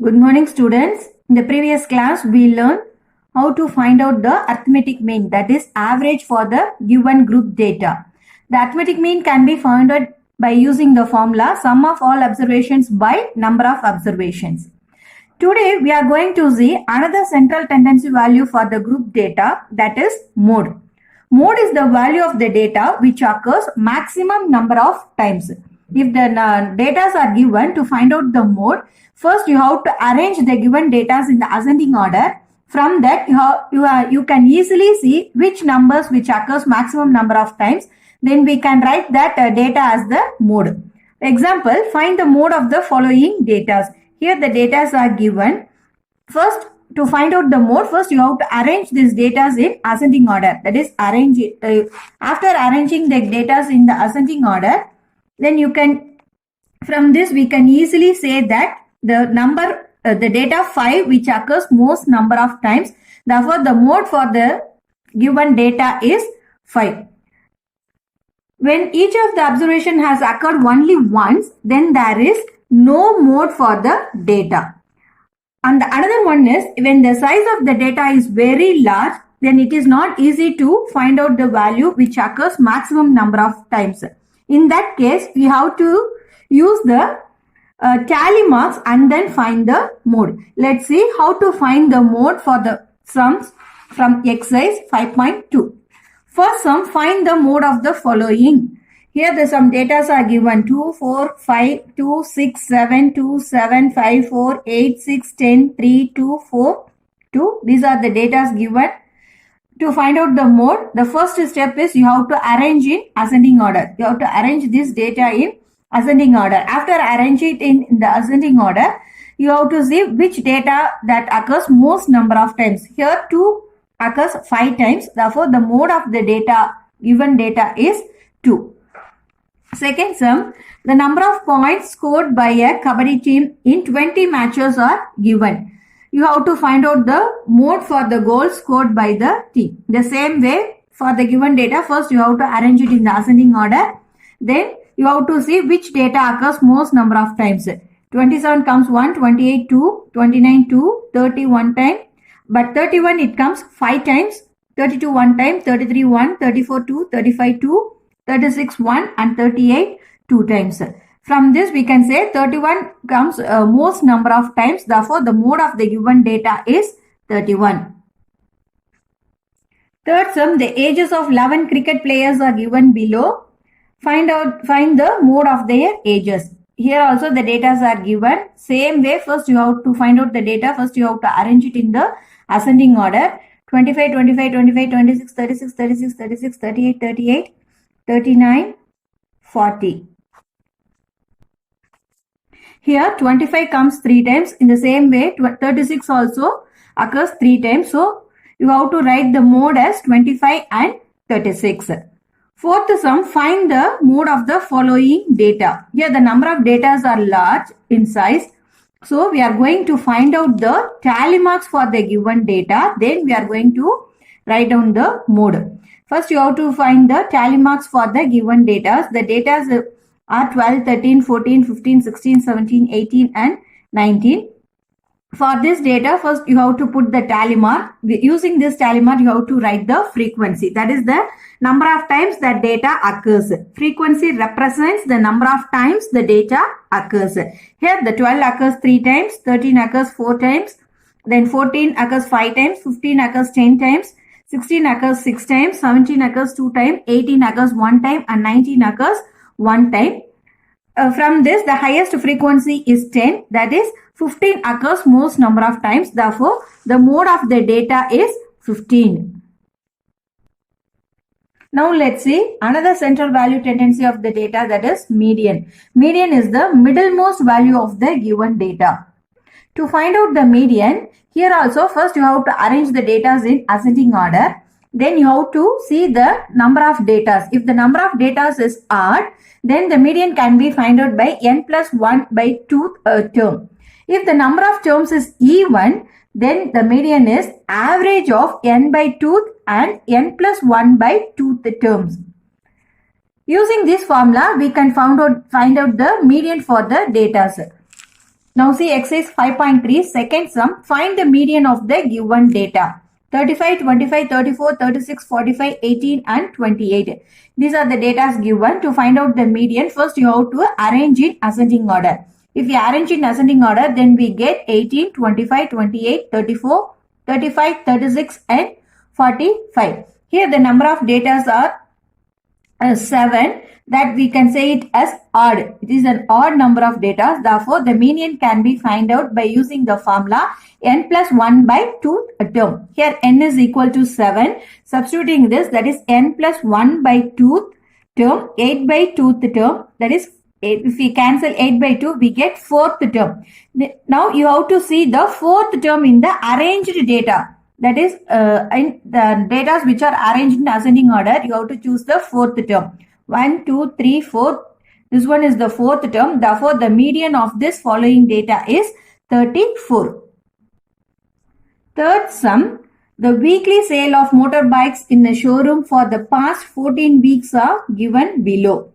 Good morning, students. In the previous class, we learned how to find out the arithmetic mean, that is average for the given group data. The arithmetic mean can be found out by using the formula sum of all observations by number of observations. Today, we are going to see another central tendency value for the group data, that is mode. Mode is the value of the data which occurs maximum number of times. If the data are given, to find out the mode, first you have to arrange the given data in the ascending order. From that, you can easily see which numbers which occurs maximum number of times. Then we can write that data as the mode. Example, find the mode of the following data. Here the data are given. First, to find out the mode, first you have to arrange these data in ascending order. That is, arrange it. After arranging the data in the ascending order, then you can, from this we can easily say that the number, the data 5 which occurs most number of times. Therefore, the mode for the given data is 5. When each of the observation has occurred only once, then there is no mode for the data. And the another one is, when the size of the data is very large, then it is not easy to find out the value which occurs maximum number of times. In that case, we have to use the tally marks and then find the mode. Let's see how to find the mode for the sums from exercise 5.2. First sum, find the mode of the following. Here the some data are given: 2, 4, 5, 2, 6, 7, 2, 7, 5, 4, 8, 6, 10, 3, 2, 4, 2. These are the data given. To find out the mode, the first step is you have to arrange in ascending order. You have to arrange this data in ascending order. After arrange it in the ascending order, you have to see which data that occurs most number of times. Here 2 occurs 5 times. Therefore, the mode of the data, given data, is 2. Second sum, the number of points scored by a Kabaddi team in 20 matches are given. You have to find out the mode for the goals scored by the team. The same way, for the given data, first you have to arrange it in the ascending order. Then you have to see which data occurs most number of times. 27 comes 1, 28 2, 29 2, 30 1 time. But 31 it comes 5 times, 32 1 time, 33 1, 34 2, 35 2, 36 1 and 38 2 times. From this we can say 31 comes most number of times. Therefore, the mode of the given data is 31. Third sum, the ages of 11 cricket players are given below. Find the mode of their ages. Here also the data are given. Same way, first you have to find out the data. First you have to arrange it in the ascending order. 25, 25, 25, 26, 36, 36, 36, 38, 38, 39, 40. Here 25 comes 3 times. In the same way, 36 also occurs 3 times. So you have to write the mode as 25 and 36. Fourth sum, find the mode of the following data. Here the number of data are large in size. So we are going to find out the tally marks for the given data. Then we are going to write down the mode. First you have to find the tally marks for the given data. The data are 12, 13, 14, 15, 16, 17, 18 and 19. For this data, first you have to put the tally mark. Using this tally mark, you have to write the frequency. That is the number of times that data occurs. Frequency represents the number of times the data occurs. Here the 12 occurs 3 times, 13 occurs 4 times, then 14 occurs 5 times, 15 occurs 10 times, 16 occurs 6 times, 17 occurs 2 times, 18 occurs 1 time and 19 occurs 1 time. From this, the highest frequency is 10. That is, 15 occurs most number of times. Therefore, the mode of the data is 15. Now, let's see another central value tendency of the data, that is median. Median is the middlemost value of the given data. To find out the median, here also first you have to arrange the data in ascending order. Then you have to see the number of data. If the number of data is odd, then the median can be found out by n plus 1 by 2 term. If the number of terms is even, then the median is average of n by 2 and n plus 1 by 2 terms. Using this formula, we can find out the median for the data set. Now see exercise 5.3 second sum. Find the median of the given data. 35, 25, 34, 36, 45, 18 and 28. These are the data given. To find out the median, first you have to arrange in ascending order. If we arrange in ascending order, then we get 18, 25, 28, 34, 35, 36 and 45. Here the number of data are 7, that we can say it as odd. It is an odd number of data. Therefore, the median can be found out by using the formula n plus 1 by 2 term. Here n is equal to 7. Substituting this, that is n plus 1 by 2 term, 8 by 2 term, that is if we cancel 8 by 2, we get 4th term. Now you have to see the 4th term in the arranged data. That is in the data which are arranged in ascending order, you have to choose the 4th term. 1, 2, 3, 4. This one is the 4th term. Therefore, the median of this following data is 34. Third sum. The weekly sale of motorbikes in the showroom for the past 14 weeks are given below.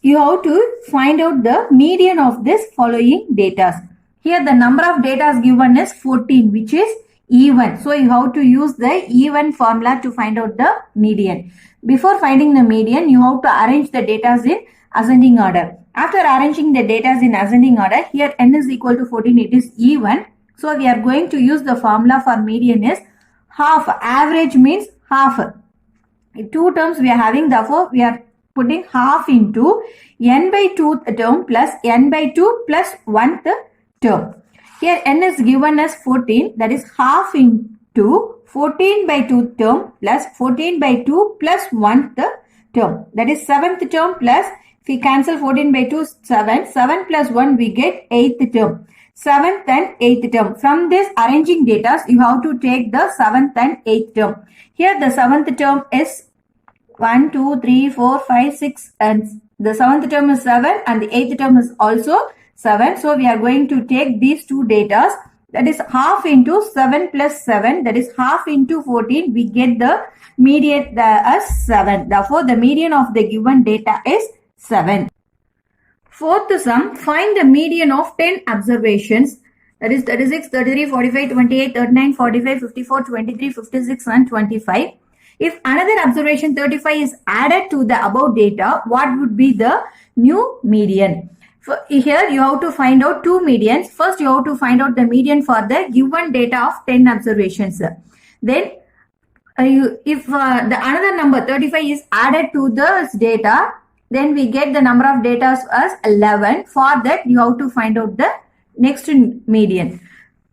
You have to find out the median of this following data. Here the number of data given is 14, which is even. So you have to use the even formula to find out the median. Before finding the median, you have to arrange the data in ascending order. After arranging the data in ascending order, here n is equal to 14, it is even. So we are going to use the formula for median is half. Average means half. In two terms we are having, therefore we are putting half into n by 2 term plus n by 2 plus 1th term. Here n is given as 14, that is half into 14 by 2 term plus 14 by 2 plus 1th term. That is 7th term plus, if we cancel 14 by 2, 7. 7 plus 1 we get 8th term. 7th and 8th term. From this arranging data, you have to take the 7th and 8th term. Here the 7th term is 1, 2, 3, 4, 5, 6 and the 7th term is 7 and the 8th term is also 7. So we are going to take these two data, that is half into 7 plus 7, that is half into 14, we get the median as 7. Therefore, the median of the given data is 7. Fourth sum, find the median of 10 observations, that is 36, 33, 45, 28, 39, 45, 54, 23, 56 and 25. If another observation 35 is added to the above data, what would be the new median? Here you have to find out two medians. First you have to find out the median for the given data of 10 observations. Then if the another number 35 is added to this data, then we get the number of data as 11. For that you have to find out the next median.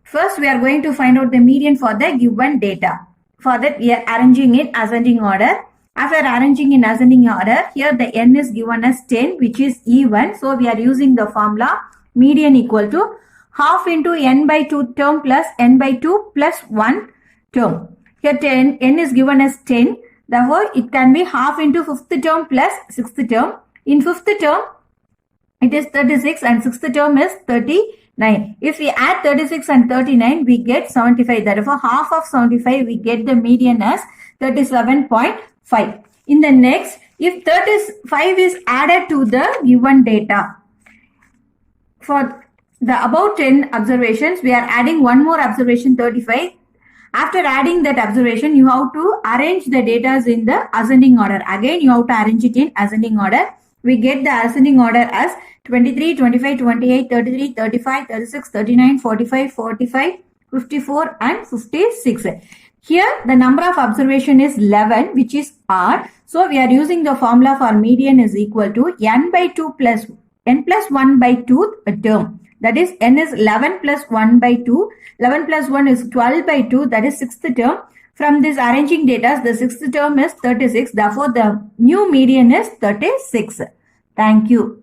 First we are going to find out the median for the given data. For that we are arranging it ascending order. After arranging in ascending order, here the n is given as 10, which is even. So we are using the formula median equal to half into n by 2 term plus n by 2 plus 1 term. Here n is given as 10. Therefore, it can be half into 5th term plus 6th term. In 5th term, it is 36 and 6th term is 39. If we add 36 and 39, we get 75. Therefore, half of 75, we get the median as 37.5. In the next, if 35 is added to the given data, for the above 10 observations, we are adding one more observation 35. After adding that observation, you have to arrange the data in the ascending order. Again, you have to arrange it in ascending order. We get the ascending order as 23, 25, 28, 33, 35, 36, 39, 45, 45, 54 and 56. Here the number of observation is 11, which is odd. So we are using the formula for median is equal to n by 2 plus n plus 1 by 2 term. That is n is 11 plus 1 by 2. 11 plus 1 is 12 by 2. That is 6th term. From this arranging data, the 6th term is 36. Therefore, the new median is 36. Thank you.